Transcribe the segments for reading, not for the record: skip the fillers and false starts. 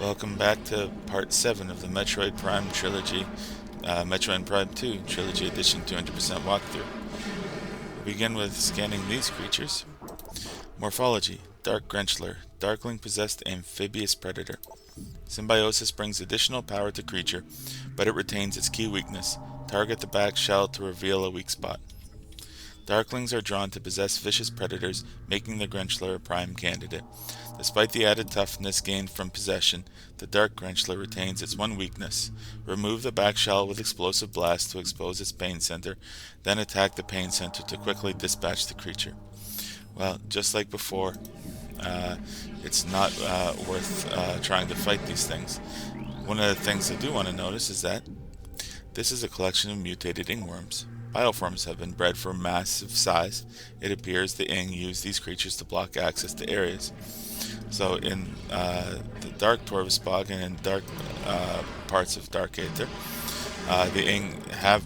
Welcome back to part 7 of the Metroid Prime Trilogy, Metroid Prime 2 Trilogy Edition 200% walkthrough. We begin with scanning these creatures. Morphology: Dark Grenchler, Darkling possessed amphibious predator. Symbiosis brings additional power to creature, but it retains its key weakness. Target the back shell to reveal a weak spot. Darklings are drawn to possess vicious predators, making the Grenchler a prime candidate. Despite the added toughness gained from possession, the Dark Grenchler retains its one weakness. Remove the back shell with explosive blast to expose its pain center, then attack the pain center to quickly dispatch the creature. Well, just like before, it's not worth trying to fight these things. One of the things I do want to notice is that this is a collection of mutated ingworms. Bioforms have been bred for massive size. It appears the Ing use these creatures to block access to areas. So in the Dark Torvus Bog and in dark parts of Dark Aether, the Ing have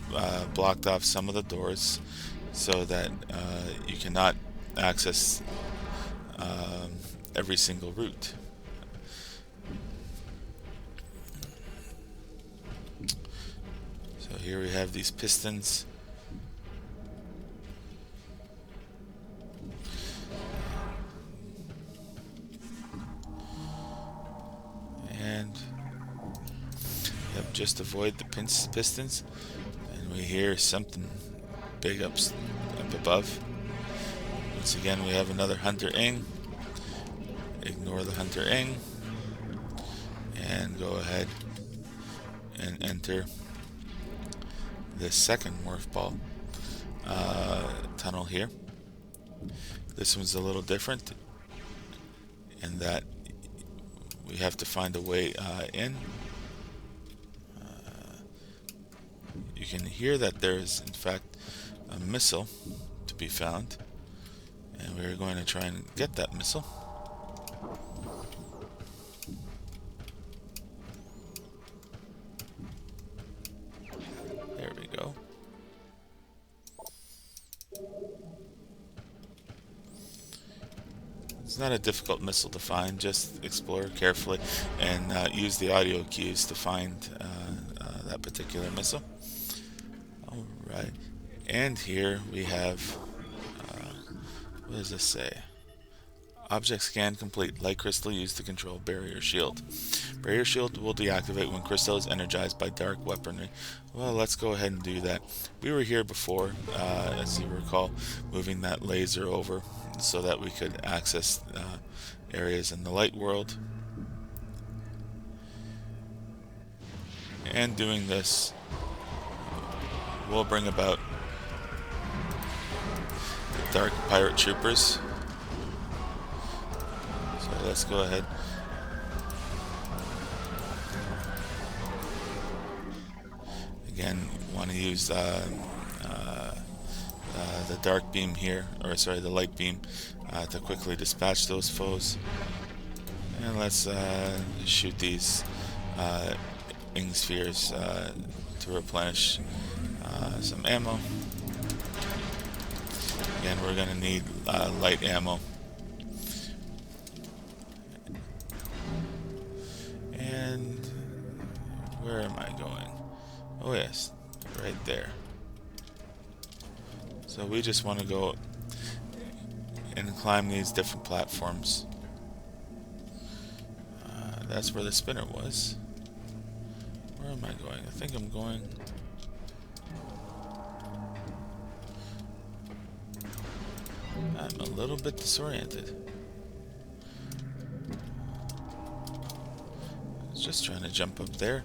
blocked off some of the doors so that you cannot access every single route. So here we have these pistons. And yep, just avoid the pistons, and we hear something big up above. Once again, we have another Hunter Ing. Ignore the Hunter Ing and go ahead and enter the second morph ball tunnel here. This one's a little different in that we have to find a way in. You can hear that there is, in fact, a missile to be found, and we're going to try and get that missile. There we go. It's not a difficult missile to find, just explore carefully and use the audio cues to find that particular missile. Alright, and here we have, what does this say? Object scan complete. Light crystal used to control barrier shield. Barrier shield will deactivate when crystal is energized by dark weaponry. Well, let's go ahead and do that. We were here before, as you recall, moving that laser over so that we could access areas in the light world. And doing this will bring about the Dark Pirate Troopers. So let's go ahead. Again, want to use the dark beam here, or sorry, the light beam, to quickly dispatch those foes. And let's shoot these Ing spheres to replenish some ammo. Again, we're going to need light ammo. And where am I going? Oh yes, right there. So we just want to go and climb these different platforms. That's where the spinner was. Where am I going? I think I'm going... I'm a little bit disoriented. I was just trying to jump up there.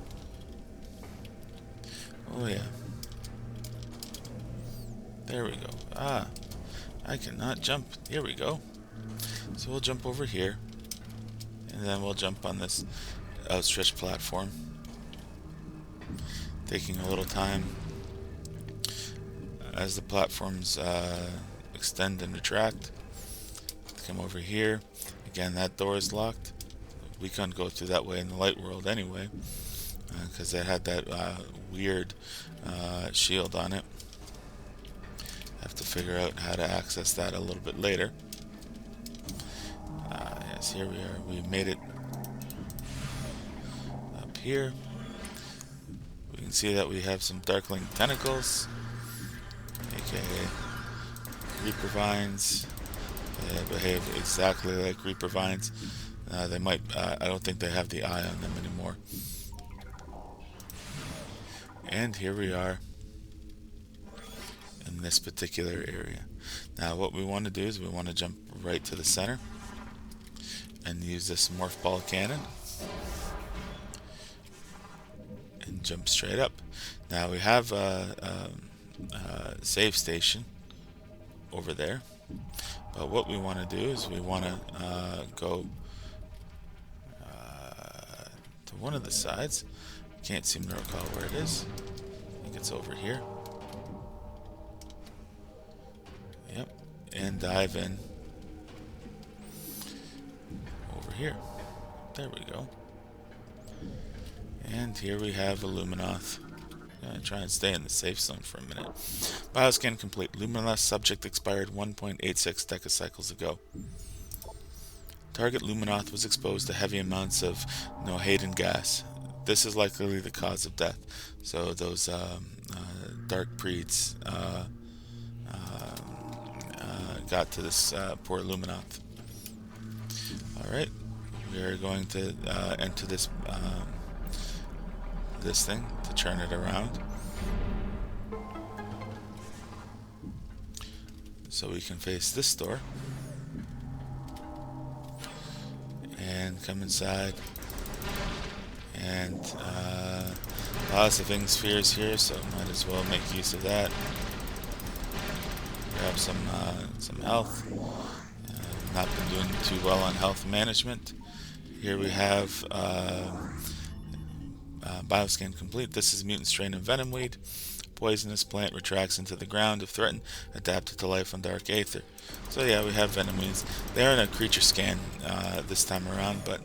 Oh yeah. There we go. Ah, I cannot jump. Here we go. So we'll jump over here, and then we'll jump on this outstretched platform, taking a little time as the platforms extend and retract. Come over here. Again, that door is locked. We couldn't go through that way in the light world anyway, because it had that weird shield on it. Have to figure out how to access that a little bit later. Yes, here we are. We made it here. We can see that we have some Darkling tentacles, aka Reaper vines. They behave exactly like Reaper vines. They might, I don't think they have the eye on them anymore. And here we are in this particular area. Now what we want to do is we want to jump right to the center and use this morph ball cannon and jump straight up. Now we have a save station over there, but what we want to do is we want to go to one of the sides. Can't seem to recall where it is. I think it's over here. Yep, and dive in over here. There we go. And here we have Illuminoth. Gonna try and stay in the safe zone for a minute. Bioscan complete. Luminoth subject expired 1.86 decacycles ago. Target Luminoth was exposed to heavy amounts of Nohadin gas. This is likely the cause of death. So those dark preeds got to this poor Luminoth. Alright, we are going to enter this this thing to turn it around so we can face this door and come inside. And lots of Ing spheres here, so might as well make use of that. Grab some health. Not been doing too well on health management. Here we have Bioscan complete. This is mutant strain of venom weed. Poisonous plant retracts into the ground if threatened. Adapted to life on dark aether. So yeah, we have venom weeds. They are in a creature scan this time around, but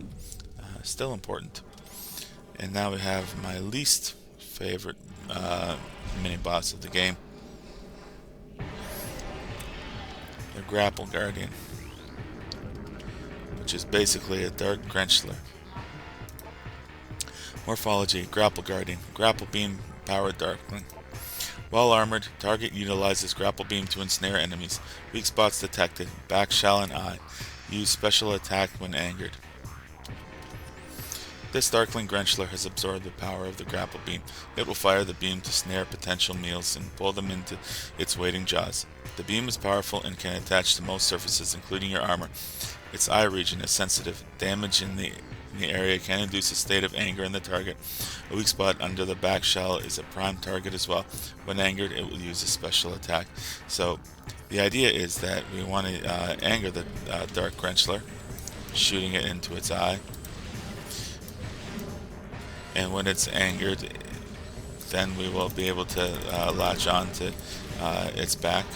still important. And now we have my least favorite mini boss of the game, the Grapple Guardian, which is basically a Dark Grenchler. Morphology: Grapple Guardian, Grapple Beam powered Darkling. Well armored, target utilizes Grapple Beam to ensnare enemies. Weak spots detected: back, shell, and eye. Use special attack when angered. This Darkling Grenchler has absorbed the power of the Grapple Beam. It will fire the beam to snare potential meals and pull them into its waiting jaws. The beam is powerful and can attach to most surfaces, including your armor. Its eye region is sensitive. Damage in the area can induce a state of anger in the target. A weak spot under the back shell is a prime target as well. When angered, it will use a special attack. So the idea is that we want to anger the Dark Grenchler, shooting it into its eye. And when it's angered, then we will be able to latch on to its back.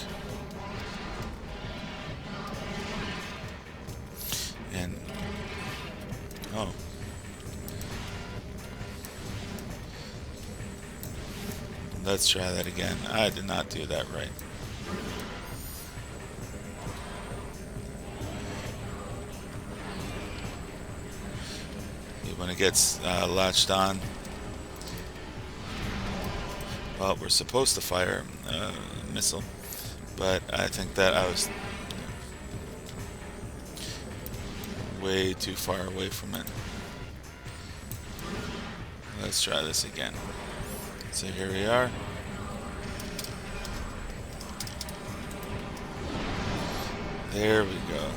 And oh, let's try that again. I did not do that right. When it gets latched on, well, we're supposed to fire a missile, but I think that I was way too far away from it. Let's try this again. So here we are. There we go.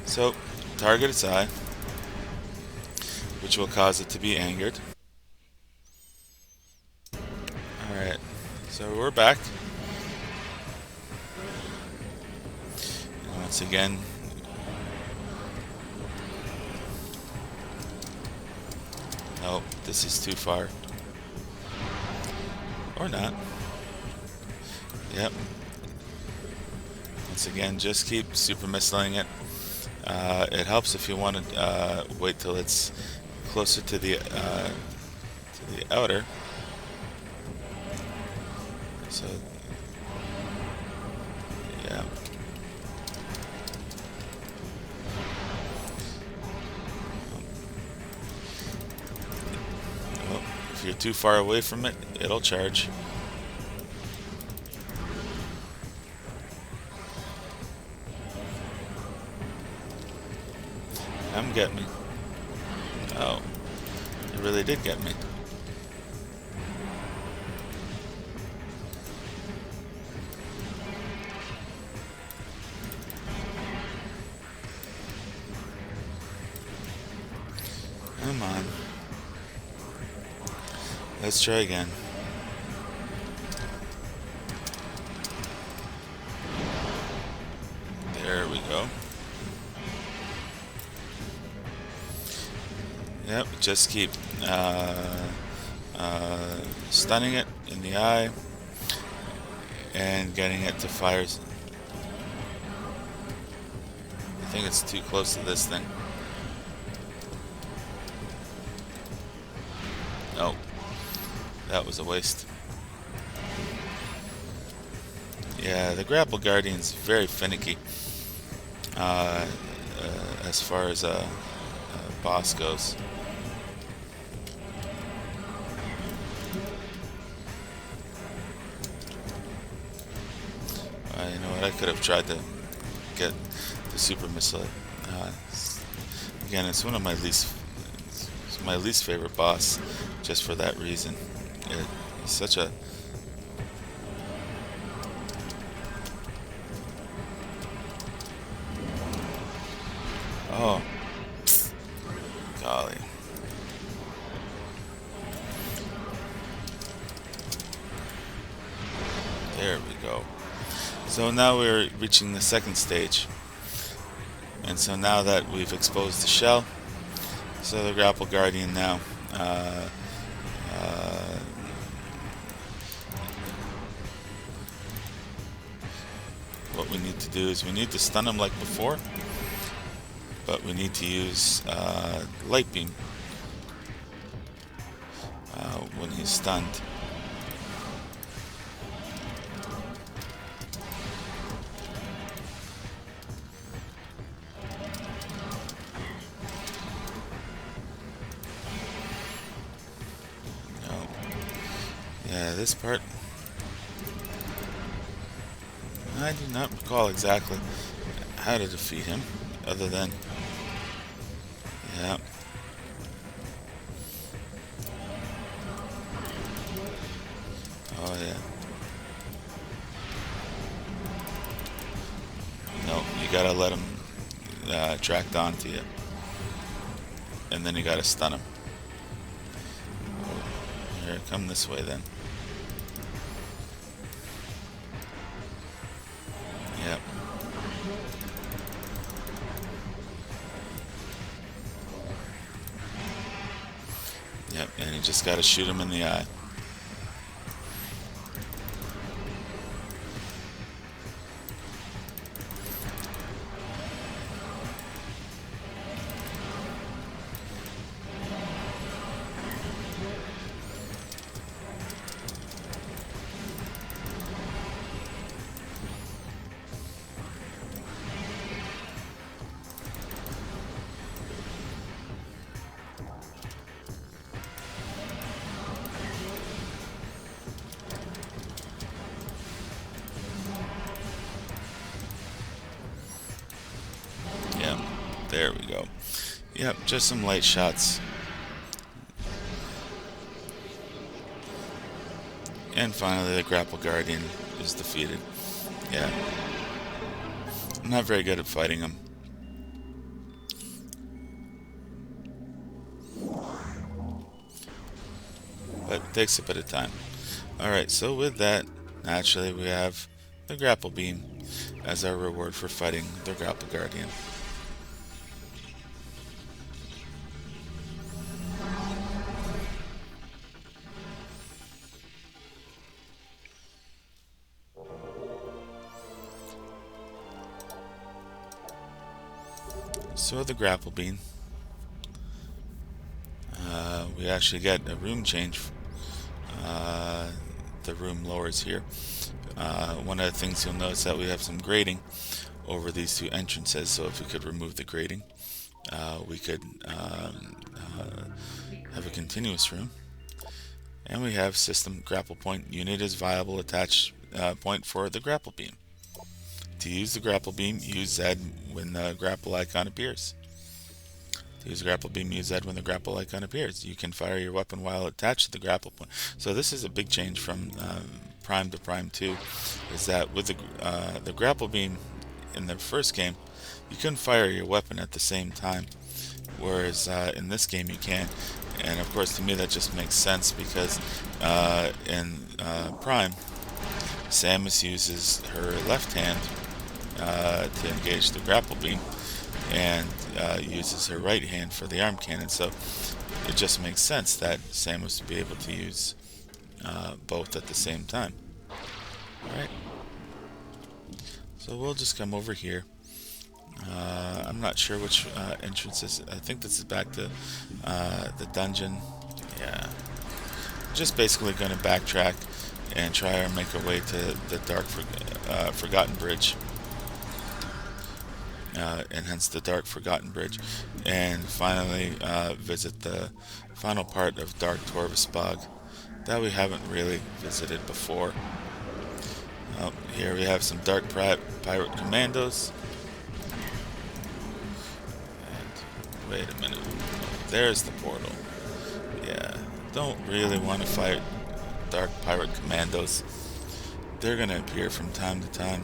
So target its eye, which will cause it to be angered. Alright, so we're back. And once again, nope, this is too far. Or not. Yep. Once again, just keep super missiling it. It helps if you want to wait till it's closer to the outer. So yeah. If you're too far away from it, it'll charge. Come get me. Oh, it really did get me. Come on. Let's try again. There we go. Yep, just keep stunning it in the eye and getting it to fire. I think it's too close to this thing. Nope. That was a waste. Yeah, the Grapple Guardian's very finicky as far as a boss goes. You know what? I could have tried to get the super missile. Again, it's one of my least favorite boss, just for that reason. It's such a oh, golly. There we go. So now we're reaching the second stage. And so now that we've exposed the shell, so the Grapple Guardian now what we need to do is we need to stun him like before, but we need to use Light Beam when he's stunned. Yeah, this part, I do not recall exactly how to defeat him, other than, yeah. Oh yeah. No, you gotta let him track onto you, and then you gotta stun him. Here, come this way then. Yep. Yep, and you just gotta shoot him in the eye. There we go. Yep, just some light shots. And finally, the Grapple Guardian is defeated. Yeah. I'm not very good at fighting him. But it takes a bit of time. Alright, so with that, naturally we have the Grapple Beam as our reward for fighting the Grapple Guardian. So the Grapple Beam, we actually get a room change. The room lowers here. One of the things you'll notice that we have some grading over these two entrances, so if we could remove the grading, we could have a continuous room. And we have system grapple point unit is viable attach point for the grapple beam. To use the grapple beam, use Z when the grapple icon appears. To use the grapple beam, use Z when the grapple icon appears. You can fire your weapon while attached to the grapple point. So this is a big change from Prime to Prime 2, is that with the grapple beam in the first game, you couldn't fire your weapon at the same time, whereas in this game you can. And of course, to me that just makes sense because in Prime, Samus uses her left hand to engage the grapple beam, and uses her right hand for the arm cannon. So it just makes sense that Samus would be able to use both at the same time. Alright. So we'll just come over here. I'm not sure which entrance is. I think this is back to the dungeon. Yeah. Just basically going to backtrack and try and make our way to the Forgotten Bridge. And hence the Dark Forgotten Bridge. And finally visit the final part of Dark Torvus Bog that we haven't really visited before. Here we have some Dark Pirate Commandos. And wait a minute. There's the portal. Yeah, don't really want to fight Dark Pirate Commandos. They're going to appear from time to time.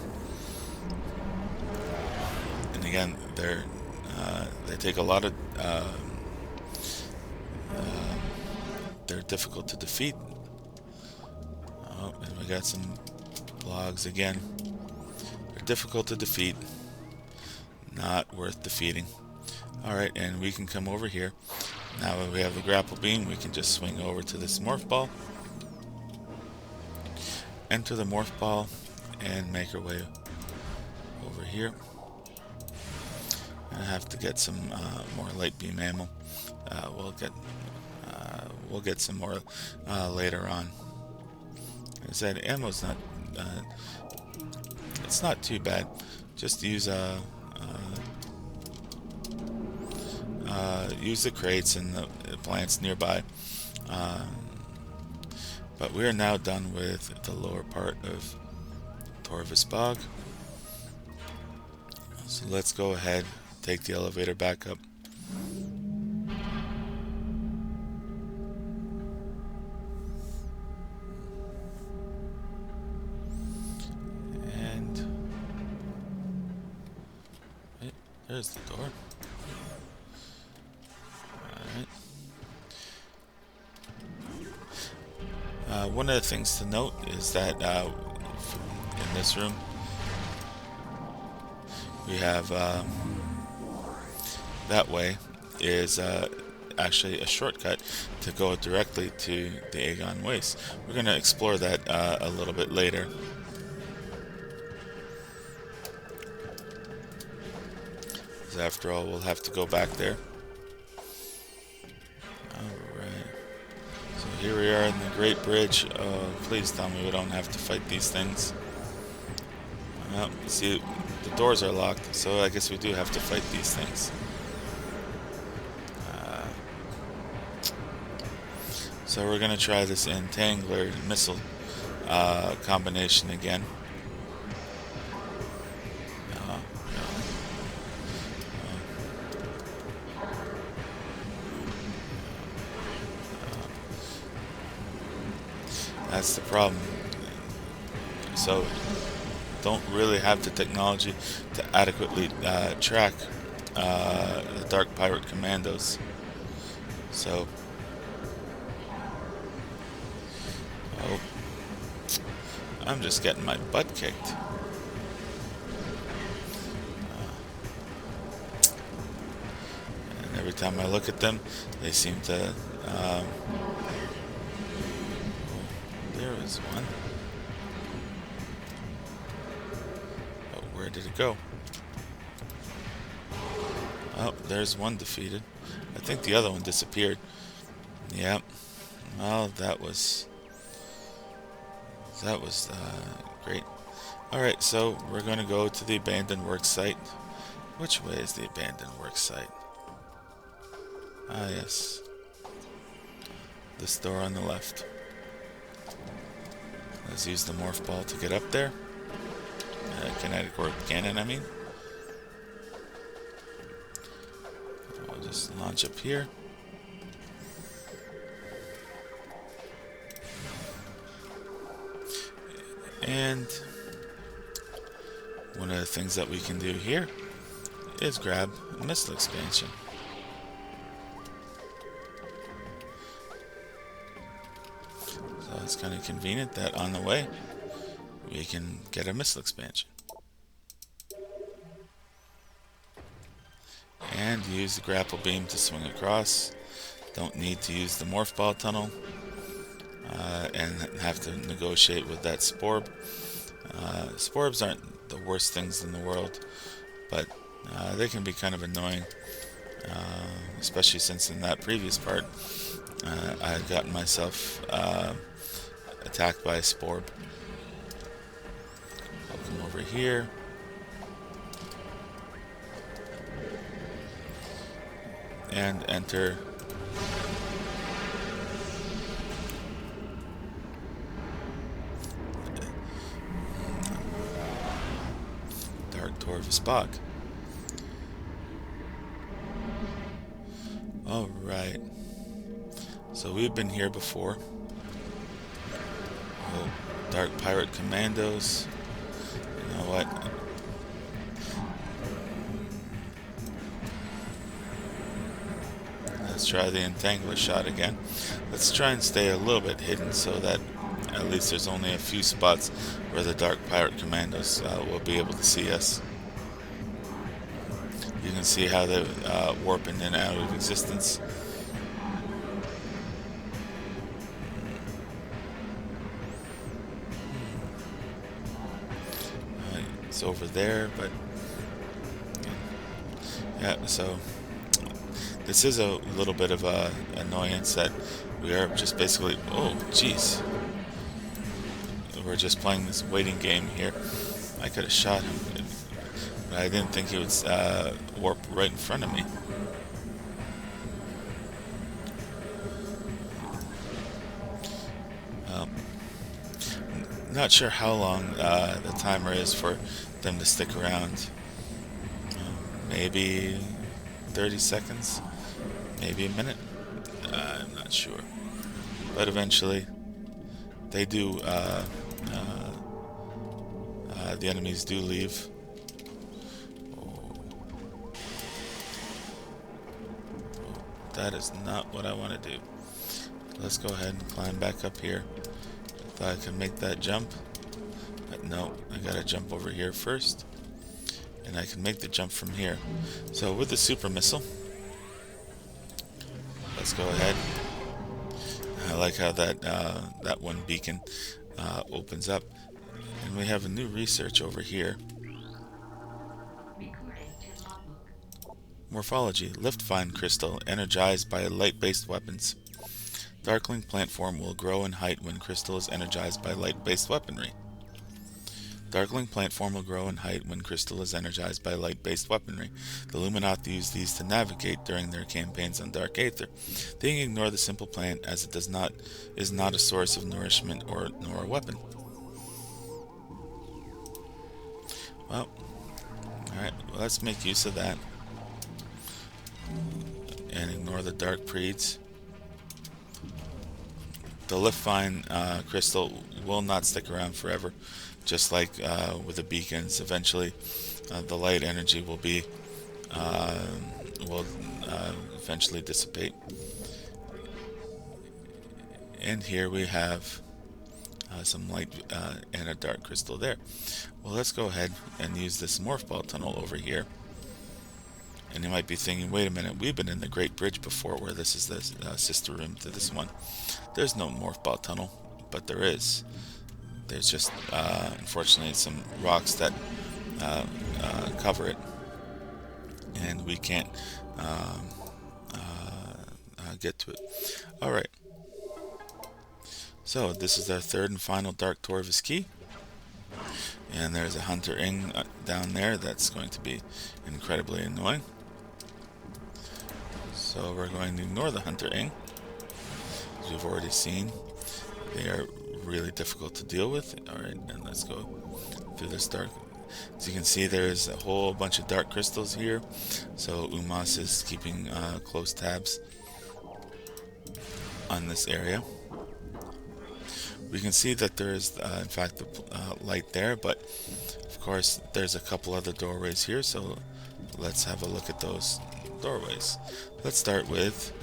And again, they take a lot of... they're difficult to defeat. Oh, and we got some logs again. They're difficult to defeat. Not worth defeating. Alright, and we can come over here. Now that we have the grapple beam, we can just swing over to this morph ball. Enter the morph ball and make our way over here. I have to get some more light beam ammo. We'll get some more later on. As I said, ammo's not it's not too bad. Just use use the crates and the plants nearby. But we are now done with the lower part of Torvus Bog. So let's go ahead, take the elevator back up. And right, there's the door. One of the things to note is that in this room we have that way is actually a shortcut to go directly to the Aegon Waste. We're going to explore that a little bit later. Because after all, we'll have to go back there. Here we are in the Great Bridge. Please tell me we don't have to fight these things. See, the doors are locked, so I guess we do have to fight these things. So we're going to try this Entangler missile combination again. That's the problem. So, don't really have the technology to adequately track the Dark Pirate Commandos. So, I'm just getting my butt kicked. And every time I look at them, they seem to... there is one. But where did it go? Oh, there's one defeated. I think the other one disappeared. Yep. Well, that was great. Alright, so we're going to go to the abandoned work site. Which way is the abandoned work site? Ah, yes. This door on the left. Let's use the morph ball to get up there. Kinetic orb cannon, I mean. I'll just launch up here. And one of the things that we can do here is grab a missile expansion. So it's kind of convenient that on the way we can get a missile expansion. And use the grapple beam to swing across. Don't need to use the morph ball tunnel and have to negotiate with that sporb. Sporbs aren't the worst things in the world, but they can be kind of annoying, especially since in that previous part I had gotten myself attacked by a sporb. I'll come over here. And enter Dark Torvus Bog. Alright. So we've been here before. Oh, Dark Pirate Commandos. You know what? Let's try the Entangler shot again. Let's try and stay a little bit hidden so that at least there's only a few spots where the Dark Pirate Commandos will be able to see us. You can see how they're warping in and out of existence. It's over there, but yeah, so this is a little bit of a annoyance that we are just basically, oh jeez, we're just playing this waiting game here. I could have shot him, but I didn't think he would warp right in front of me. Not sure how long the timer is for them to stick around. Maybe 30 seconds, maybe a minute. I'm not sure, but eventually they do. The enemies do leave. That is not what I want to do. Let's go ahead and climb back up here. I thought I could make that jump, but no, I gotta jump over here first, and I can make the jump from here. So with the super missile, let's go ahead. I like how that one beacon opens up, and we have a new research over here. Morphology: Lift-Fine crystal energized by light-based weapons. Darkling plant form will grow in height when crystal is energized by light-based weaponry. Darkling plant form will grow in height when crystal is energized by light-based weaponry. The Luminath use these to navigate during their campaigns on Dark Aether. They ignore the simple plant as it is not a source of nourishment nor a weapon. Well, alright, let's make use of that. And ignore the Dark Preeds. The Lift-Fine crystal will not stick around forever. Just like with the beacons, eventually the light energy will eventually dissipate. And here we have some light and a dark crystal there. Well, let's go ahead and use this morph ball tunnel over here. And you might be thinking, wait a minute, we've been in the Great Bridge before, where this is the sister room to this one. There's no morph ball tunnel, but there is. There's just, unfortunately, some rocks that cover it, and we can't get to it. Alright, so this is our third and final Dark Torvus key, and there's a Hunter Ing down there that's going to be incredibly annoying. So we're going to ignore the Hunter Ing, as we've already seen. They are really difficult to deal with. Alright, and let's go through this dark. As you can see, there's a whole bunch of dark crystals here, so Umas is keeping close tabs on this area. We can see that there is in fact light there, but of course there's a couple other doorways here, so let's have a look at those doorways. Let's start with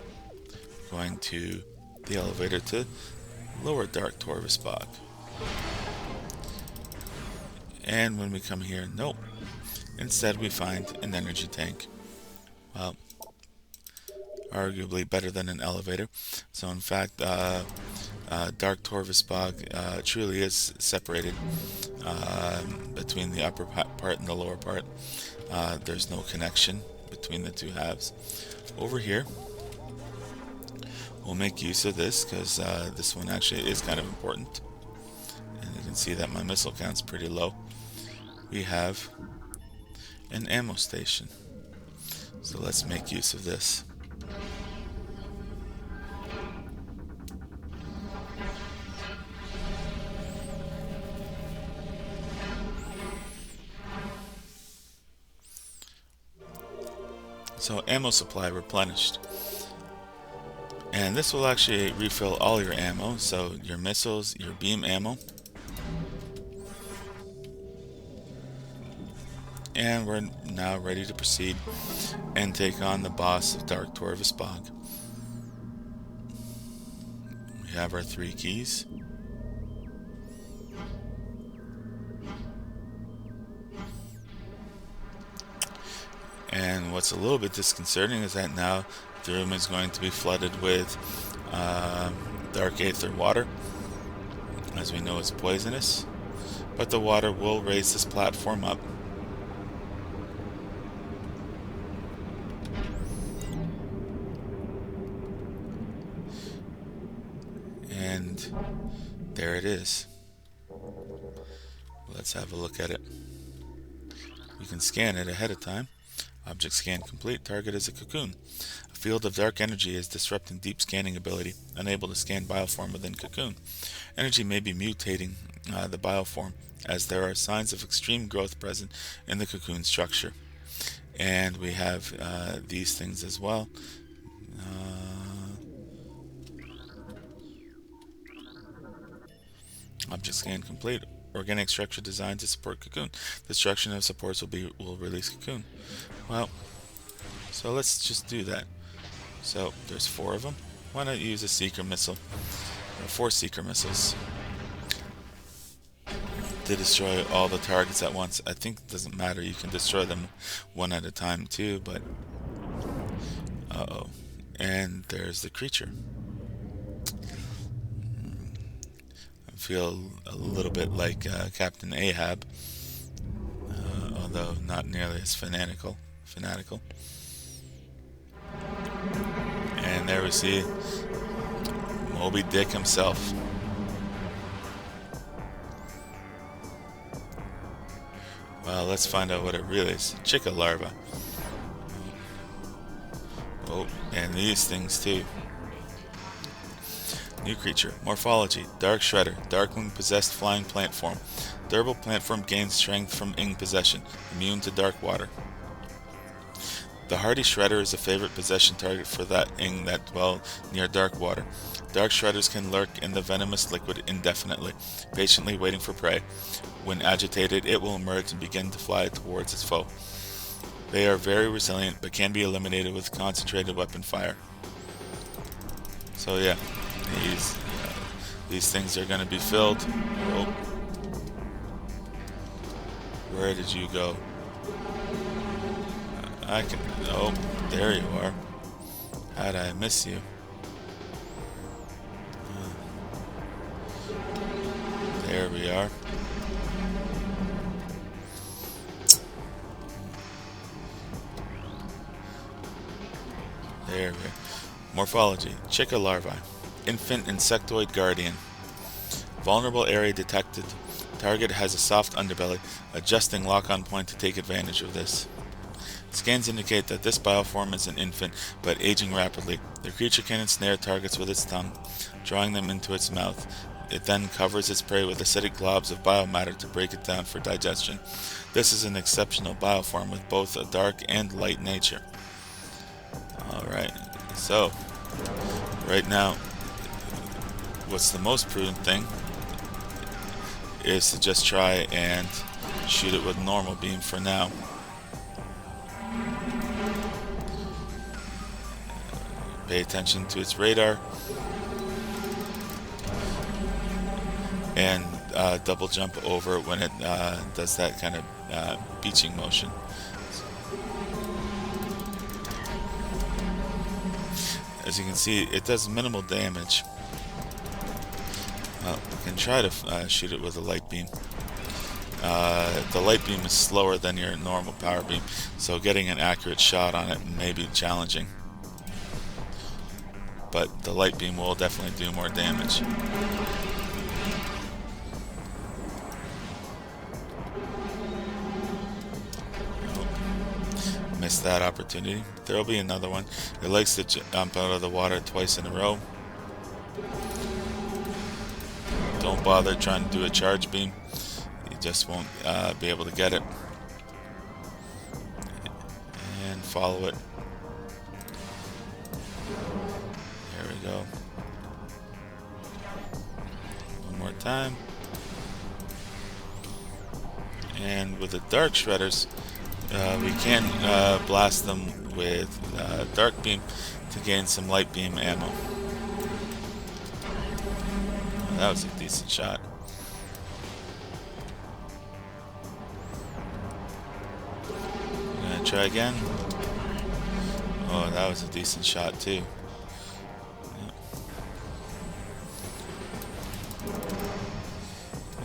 going to the elevator to lower Dark Torvus Bog. And when we come here, nope. Instead we find an energy tank. Well, arguably better than an elevator. So in fact, Dark Torvus Bog truly is separated between the upper part and the lower part. There's no connection between the two halves. Over here, we'll make use of this because this one actually is kind of important. And you can see that my missile count's pretty low. We have an ammo station. So let's make use of this. So ammo supply replenished. And this will actually refill all your ammo, so your missiles, your beam ammo. And we're now ready to proceed and take on the boss of Dark Torvus Bog. We have our 3 keys. And what's a little bit disconcerting is that now the room is going to be flooded with dark aether water. As we know, it's poisonous. But the water will raise this platform up. And there it is. Let's have a look at it. We can scan it ahead of time. Object scan complete. Target is a cocoon. A field of dark energy is disrupting deep scanning ability, unable to scan bioform within cocoon. Energy may be mutating the bioform, as there are signs of extreme growth present in the cocoon structure. And we have these things as well. Object scan complete. Organic structure designed to support cocoon. Destruction of supports will release cocoon. Well, so let's just do that. So there's 4 of them. Why not use a seeker missile, or 4 seeker missiles, to destroy all the targets at once? I think it doesn't matter. You can destroy them one at a time too. But and there's the creature. Feel a little bit like Captain Ahab, although not nearly as fanatical. And there we see Moby Dick himself. Well, let's find out what it really is. Chica larva. Oh, and these things too. New creature. Morphology. Dark Shredder. Darkling possessed flying plant form. Durable plant form gains strength from ing possession. Immune to dark water. The hardy Shredder is a favorite possession target for that ing that dwell near dark water. Dark Shredders can lurk in the venomous liquid indefinitely, patiently waiting for prey. When agitated, it will emerge and begin to fly towards its foe. They are very resilient, but can be eliminated with concentrated weapon fire. So yeah. These things are going to be filled. Oh. Where did you go? I can... Oh, there you are. How'd I miss you? There we are. There we are. Morphology. Chica larvae. Infant insectoid guardian. Vulnerable area detected. Target has a soft underbelly. Adjusting lock-on point to take advantage of this. Scans indicate that this bioform is an infant, but aging rapidly. The creature can ensnare targets with its tongue, drawing them into its mouth. It then covers its prey with acidic globs of biomatter to break it down for digestion. This is an exceptional bioform with both a dark and light nature. Alright, so right now, what's the most prudent thing is to just try and shoot it with normal beam for now. Pay attention to its radar and double jump over when it does that kind of beaching motion. As you can see, it does minimal damage. Well, you can try to shoot it with a light beam. The light beam is slower than your normal power beam, so getting an accurate shot on it may be challenging. But the light beam will definitely do more damage. Missed that opportunity. There will be another one. It likes to jump out of the water twice in a row. Don't bother trying to do a charge beam. You just won't be able to get it. And follow it. There we go. One more time. And with the dark shredders, we can blast them with dark beam to gain some light beam ammo. That was a decent shot. I'm gonna try again. Oh, that was a decent shot too.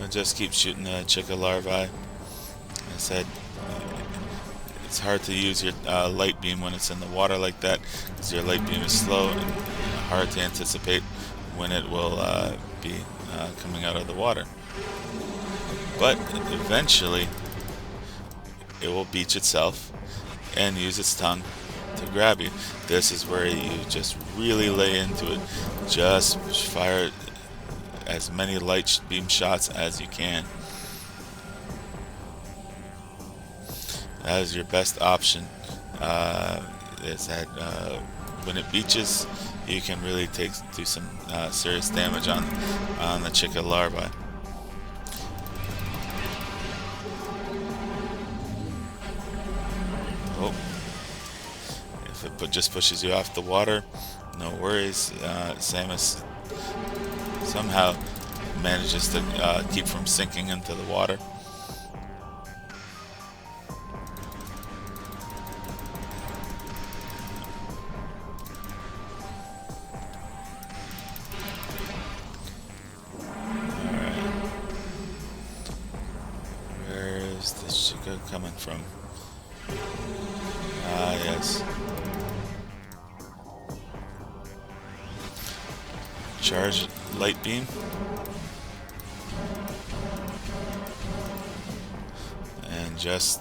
I'll just keep shooting the chica larvae. Like I said, it's hard to use your light beam when it's in the water like that, because your light beam is slow and hard to anticipate when it will be coming out of the water. But eventually it will beach itself and use its tongue to grab you. This is where you just really lay into it. Just fire as many light beam shots as you can. That is your best option. Is that when it beaches, you can really do some serious damage on the chica larvae. Oh, if it just pushes you off the water, no worries. Samus somehow manages to keep from sinking into the water. This chica coming from? Ah, yes. Charge light beam. And just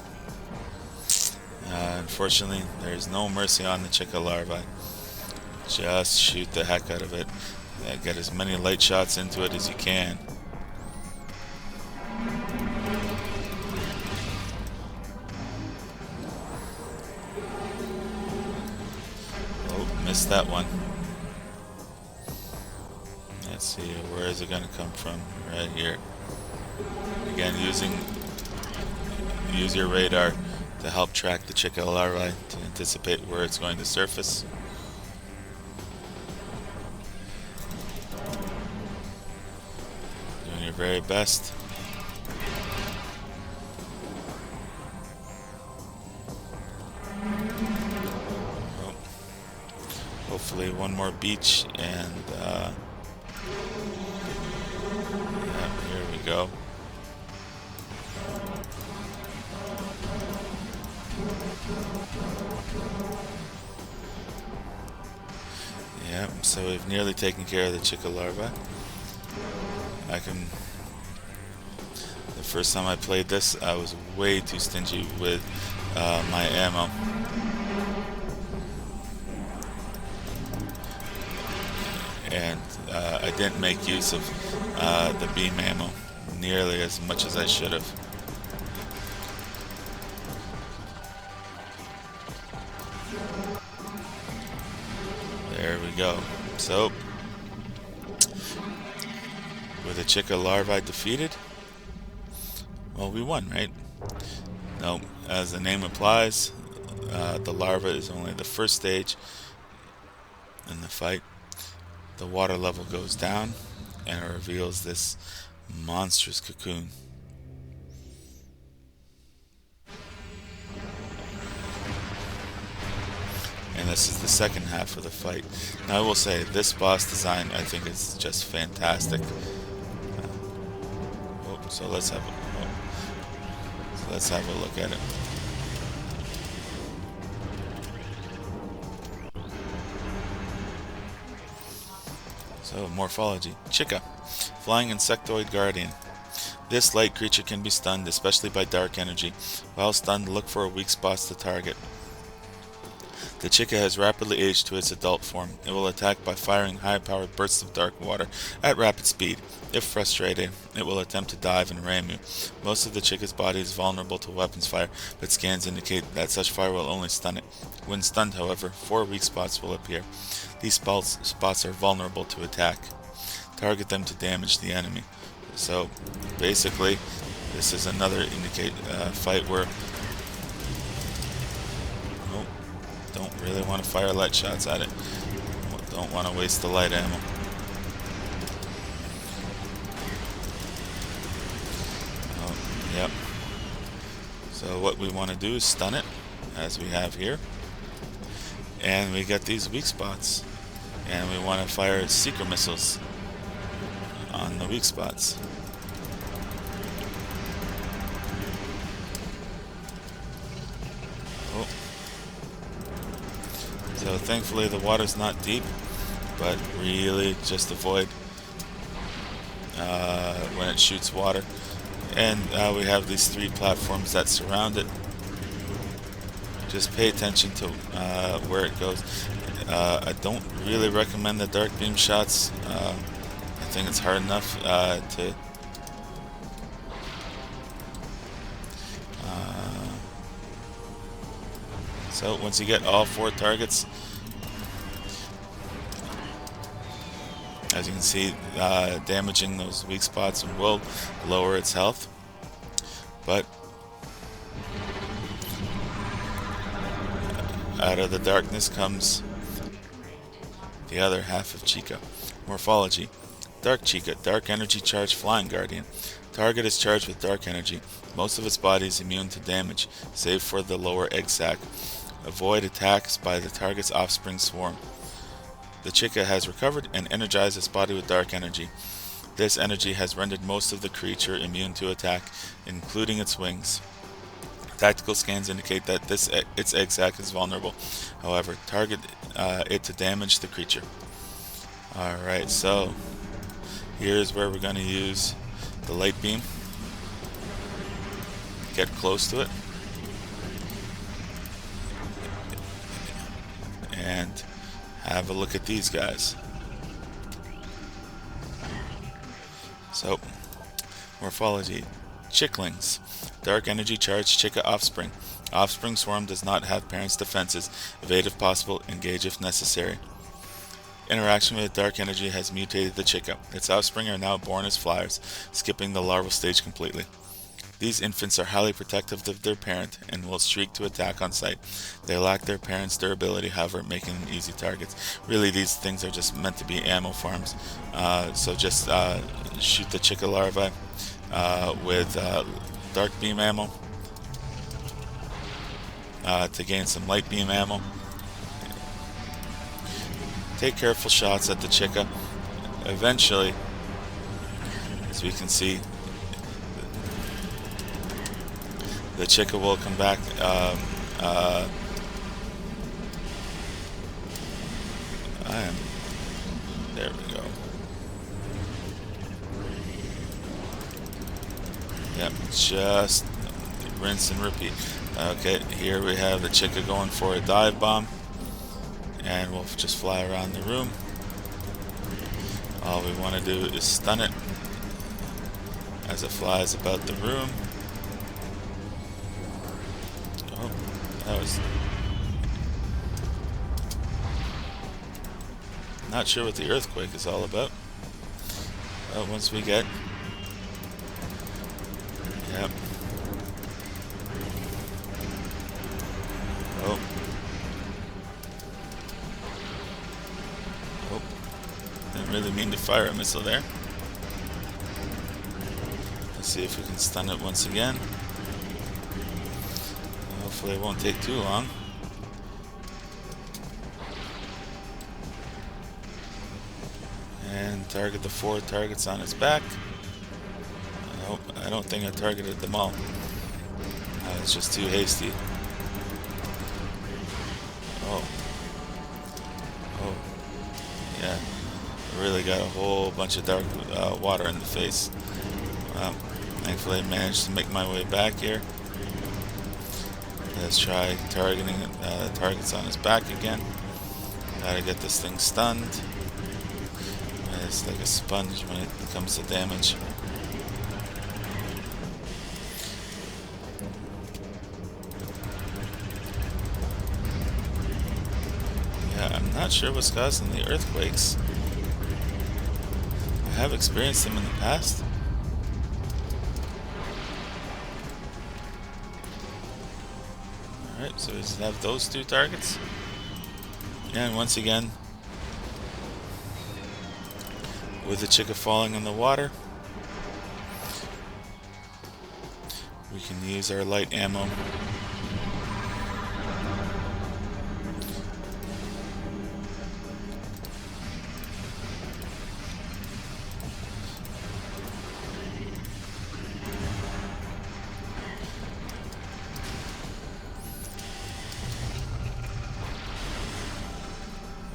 unfortunately, there's no mercy on the chica larvae. Just shoot the heck out of it. Get as many light shots into it as you can. Missed that one. Let's see, where is it going to come from? Right here. Again, use your radar to help track the chica larvae to anticipate where it's going to surface. Doing your very best. Hopefully one more beach, and yeah, here we go. Yeah, so we've nearly taken care of the chica larva. The first time I played this, I was way too stingy with my ammo. and I didn't make use of the beam ammo nearly as much as I should have. There we go. So, with the Chica larvae defeated, well, we won, right? No, as the name implies, the larva is only the first stage in the fight. The water level goes down, and it reveals this monstrous cocoon. And this is the second half of the fight. Now I will say, this boss design I think is just fantastic. So let's have a look at it. So, morphology. Chica, flying insectoid guardian. This light creature can be stunned, especially by dark energy. While stunned, look for weak spots to target. The Chica has rapidly aged to its adult form. It will attack by firing high-powered bursts of dark water at rapid speed. If frustrated, it will attempt to dive and ram you. Most of the Chica's body is vulnerable to weapons fire, but scans indicate that such fire will only stun it. When stunned, however, 4 weak spots will appear. These spots are vulnerable to attack. Target them to damage the enemy. So, basically, this is another fight where don't really want to fire light shots at it. Don't want to waste the light ammo. Yep. So what we want to do is stun it, as we have here. And we get these weak spots. And we want to fire seeker missiles on the weak spots. Oh. So thankfully the water's not deep, but really just avoid when it shoots water. And we have these 3 platforms that surround it. Just pay attention to where it goes. I don't really recommend the dark beam shots. I think it's hard enough to so once you get all 4 targets, as you can see, damaging those weak spots will lower its health, but out of the darkness comes the other half of Chica. Morphology. Dark Chica, dark energy charged flying guardian. Target is charged with dark energy. Most of its body is immune to damage, save for the lower egg sac. Avoid attacks by the target's offspring swarm. The Chica has recovered and energized its body with dark energy. This energy has rendered most of the creature immune to attack, including its wings. Tactical scans indicate that its egg sac is vulnerable. However, target it to damage the creature. Alright, so here's where we're going to use the light beam. Get close to it. And have a look at these guys. So, morphology. Chicklings. Dark energy charged Chica offspring. Offspring swarm does not have parents' defenses. Evade if possible, engage if necessary. Interaction with dark energy has mutated the Chica. Its offspring are now born as flyers, skipping the larval stage completely. These infants are highly protective of their parent and will streak to attack on sight. They lack their parent's durability, however, making them easy targets. Really, these things are just meant to be ammo farms. So just shoot the Chica larvae with dark beam ammo to gain some light beam ammo. Take careful shots at the Chica. Eventually, as we can see, the Chica will come back. There we go. Yep, just rinse and repeat. Okay, here we have the Chica going for a dive bomb. And we'll just fly around the room. All we want to do is stun it as it flies about the room. Oh, that was... Not sure what the earthquake is all about. But once we get... Yep. Oh. Oh. Didn't really mean to fire a missile there. Let's see if we can stun it once again. Hopefully it won't take too long. And target the 4 targets on its back. Nope, I don't think I targeted them all. It's just too hasty. Oh. Oh. Yeah. I really got a whole bunch of dark water in the face. Thankfully I managed to make my way back here. Let's try targeting targets on his back again. Gotta get this thing stunned. It's like a sponge when it comes to damage. Yeah, I'm not sure what's causing the earthquakes. I have experienced them in the past. Alright, so we just have those 2 targets. And once again, with the Chica falling in the water, we can use our light ammo.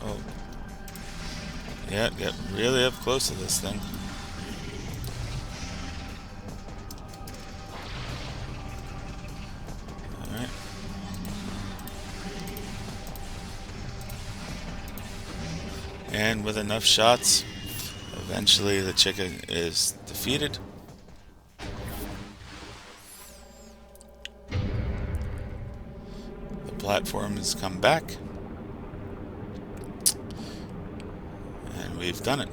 Oh. Yeah, get really up close to this thing. Alright. And with enough shots, eventually the Chica is defeated. The platform has come back. And we've done it.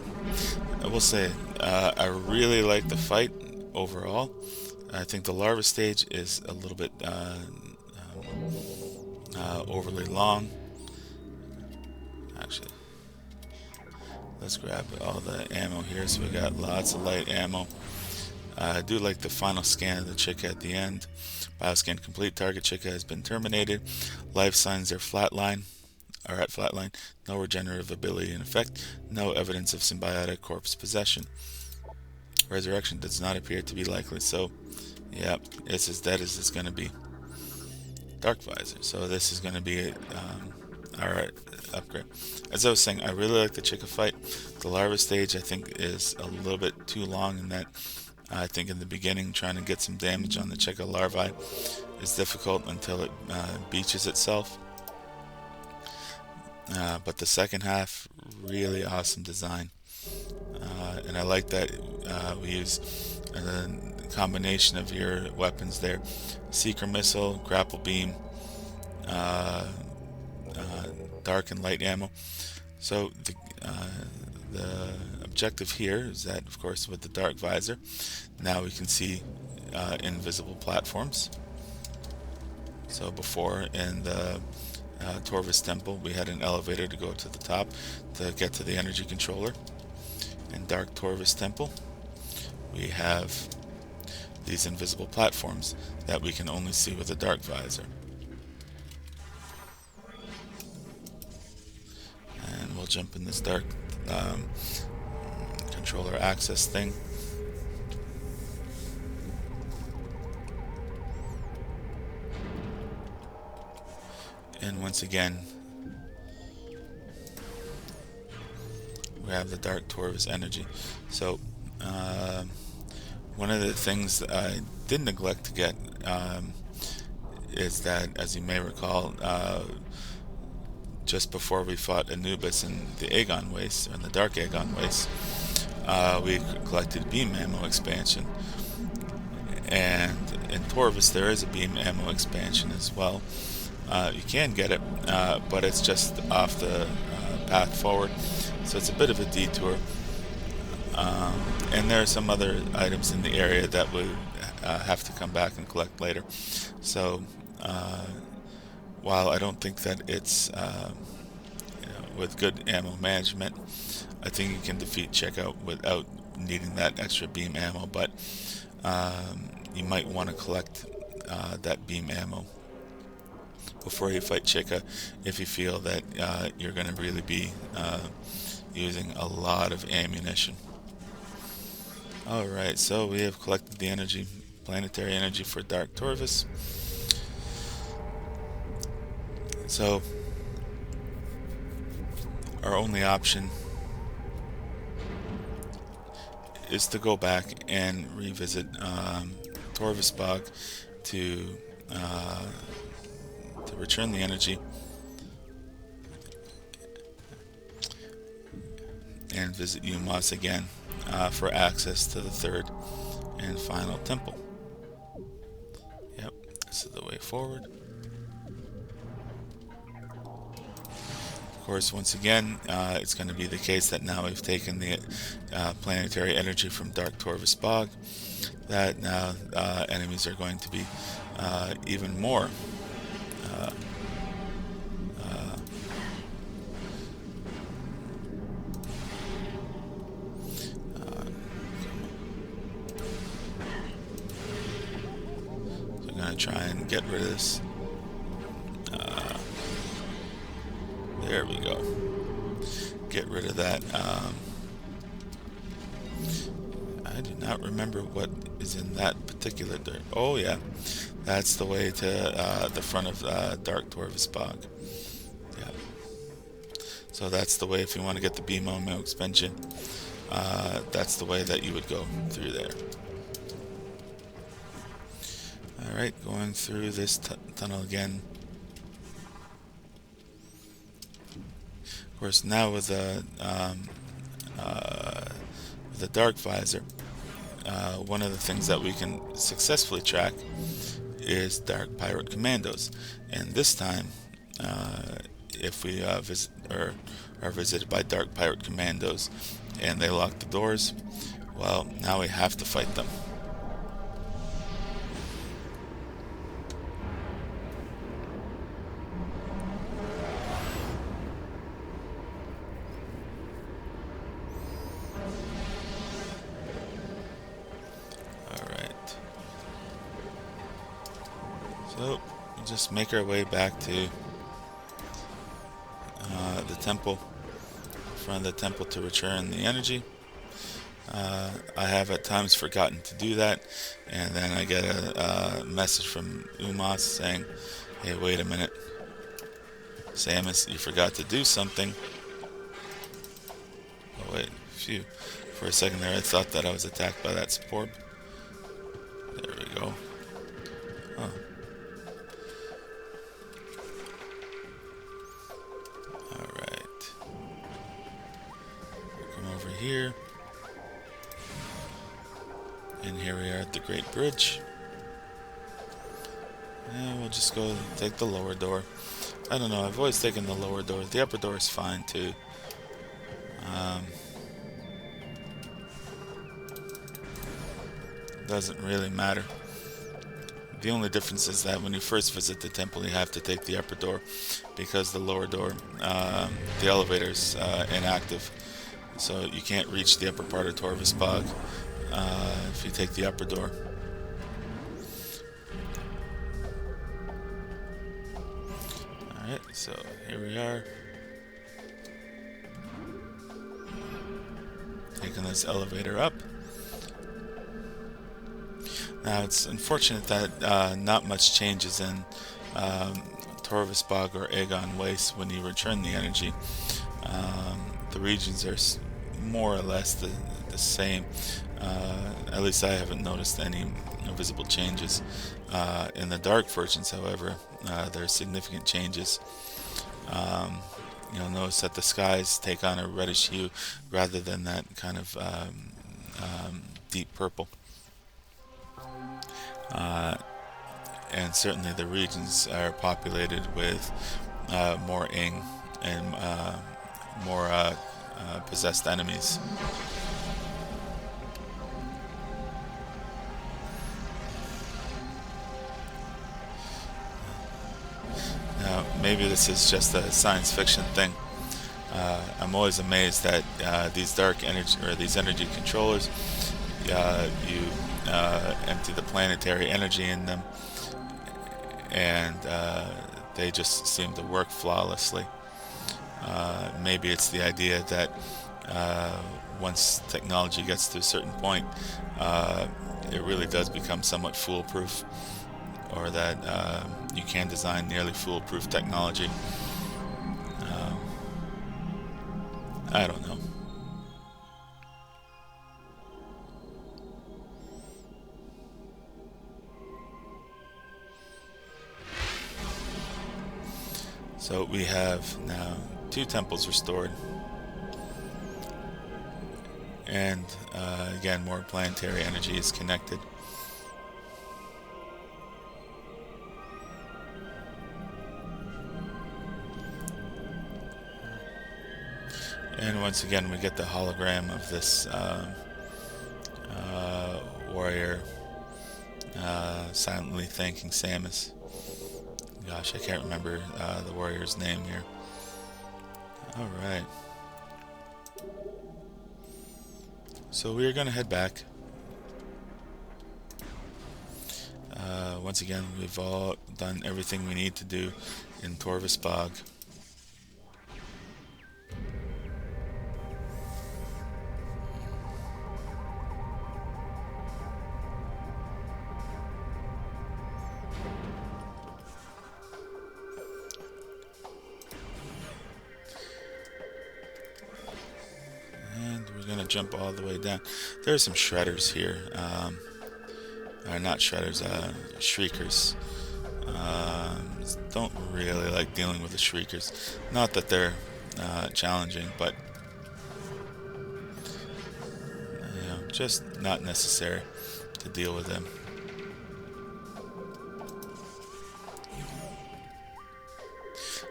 I will say, I really like the fight overall. I think the larva stage is a little bit overly long. Actually, let's grab all the ammo here. So we got lots of light ammo. I do like the final scan of the Chica at the end. Bioscan complete. Target Chica has been terminated. Life signs are flatline. Are at flatline. No regenerative ability in effect. No evidence of symbiotic corpse possession. Resurrection does not appear to be likely. So, yeah, it's as dead as it's going to be. Dark Visor. So this is going to be our upgrade. As I was saying, I really like the Chica fight. The larva stage, I think, is a little bit too long in that I think in the beginning trying to get some damage on the Chica larvae is difficult until it beaches itself. But the second half, really awesome design. And I like that we use a combination of your weapons there. Seeker Missile, Grapple Beam, dark and light ammo. So the objective here is that, of course, with the Dark Visor, now we can see invisible platforms. So before in the Torvus Temple, we had an elevator to go to the top to get to the energy controller. In Dark Torvus Temple, we have these invisible platforms that we can only see with a Dark Visor. And we'll jump in this dark controller access thing. And once again, we have the Dark Torvus energy. So one of the things that I did neglect to get is that, as you may recall, just before we fought Anubis in the Aegon Waste, or in the Dark Aegon Waste, we collected beam ammo expansion. And in Torvis there is a beam ammo expansion as well. You can get it, but it's just off the path forward, so it's a bit of a detour. And there are some other items in the area that we have to come back and collect later. So while I don't think that it's with good ammo management, I think you can defeat Checkout without needing that extra beam ammo, but you might want to collect that beam ammo before you fight Chica if you feel that you're going to really be using a lot of ammunition. Alright, so we have collected the energy, planetary energy for Dark Torvis. So our only option is to go back and revisit Torvis Bog to return the energy and visit Umos again for access to the third and final temple. Yep, this is the way forward. Of course, once again, it's going to be the case that now we've taken the planetary energy from Dark Torvis Bog, that now enemies are going to be even more try and get rid of this. There we go. Get rid of that. I do not remember what is in that particular dirt. Oh yeah, that's the way to the front of Dark Torvis Bog. Yeah. So that's the way if you want to get the beam ammo expansion. That's the way that you would go through there. Alright, going through this tunnel again. Of course, now with the dark visor, one of the things that we can successfully track is Dark Pirate Commandos. And this time, if we are visited by Dark Pirate Commandos and they lock the doors, well, now we have to fight them. So, we'll just make our way back to the temple, in front of the temple, to return the energy. I have at times forgotten to do that, and then I get a message from Umos saying, hey, wait a minute, Samus, you forgot to do something. Oh wait, phew. For a second there I thought that I was attacked by that spore. There we go. Oh. Here, and here we are at the Great Bridge, and we'll just go take the lower door. I don't know, I've always taken the lower door. The upper door is fine too. Doesn't really matter. The only difference is that when you first visit the temple, you have to take the upper door, because the lower door, the elevator's inactive. So you can't reach the upper part of Torvis Bog if you take the upper door. Alright, so here we are. Taking this elevator up. Now it's unfortunate that not much changes in Torvis Bog or Aegon Waste when you return the energy. The regions are more or less the same. At least I haven't noticed any visible changes. In the dark versions, however, there are significant changes. you'll notice that the skies take on a reddish hue rather than that kind of deep purple. And certainly the regions are populated with more ing and more possessed enemies. Now, maybe this is just a science fiction thing. I'm always amazed that these dark energy or these energy controllers, you empty the planetary energy in them, and they just seem to work flawlessly. Maybe it's the idea that once technology gets to a certain point, it really does become somewhat foolproof, or that you can design nearly foolproof technology. I don't know. So we have now 2 temples restored, and again, more planetary energy is connected. And once again, we get the hologram of this warrior silently thanking Samus. Gosh, I can't remember the warrior's name here. Alright. So we are going to head back. Once again, we've all done everything we need to do in Torvus Bog. Gonna jump all the way down. There's some shredders here. Not shredders, shriekers. Don't really like dealing with the shriekers. Not that they're challenging, but just not necessary to deal with them.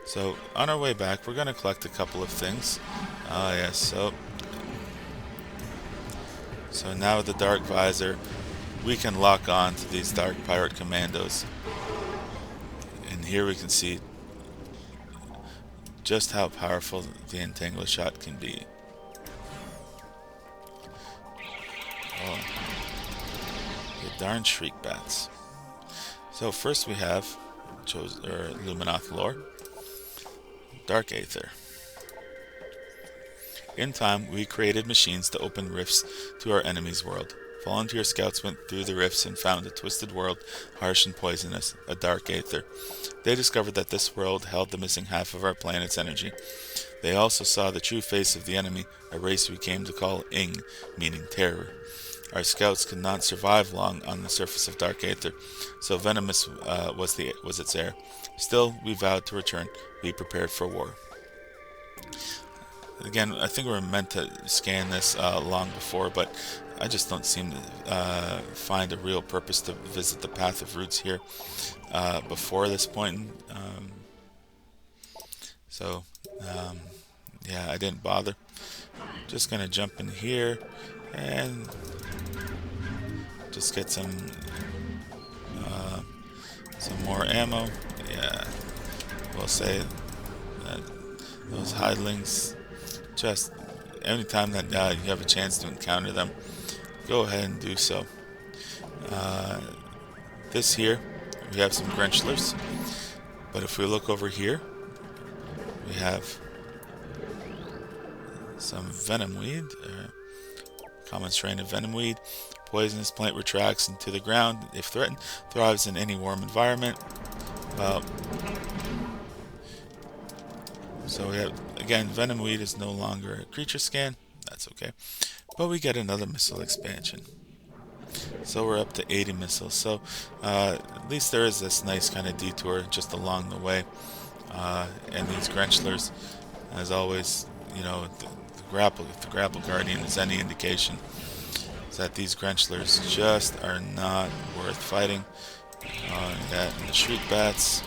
So on our way back, we're gonna collect a couple of things. Yes. So now with the Dark Visor, we can lock on to these Dark Pirate Commandos. And here we can see just how powerful the Entangle Shot can be. Oh, you darn Shriek Bats. So first we have Luminoth Lore, Dark Aether. In time, we created machines to open rifts to our enemy's world. Volunteer scouts went through the rifts and found a twisted world, harsh and poisonous, a dark aether. They discovered that this world held the missing half of our planet's energy. They also saw the true face of the enemy, a race we came to call Ing, meaning terror. Our scouts could not survive long on the surface of dark aether, so venomous was its air. Still, we vowed to return, be prepared for war. Again, I think we were meant to scan this long before, but I just don't seem to find a real purpose to visit the Path of Roots here before this point. Yeah, I didn't bother. Just gonna jump in here and just get some more ammo. Yeah, we'll say that those hidlings. Just anytime that you have a chance to encounter them, go ahead and do so. This here, we have some Grenchlers, but if we look over here, we have some Venomweed, common strain of Venomweed. Poisonous plant retracts into the ground if threatened, thrives in any warm environment. Well, so we have, again, Venomweed is no longer a creature scan. That's okay. But we get another missile expansion. So we're up to 80 missiles. So at least there is this nice kind of detour just along the way. And these Grenchlers As always, you know, if the grapple guardian is any indication, is that these Grenchlers just are not worth fighting. And that and the shriek bats.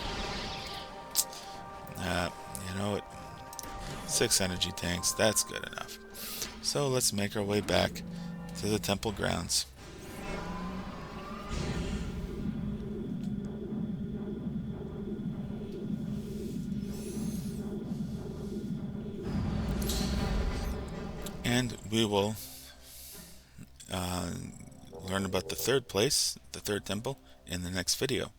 You know what? 6 energy tanks, that's good enough. So let's make our way back to the temple grounds. And we will learn about the third place, the third temple, in the next video.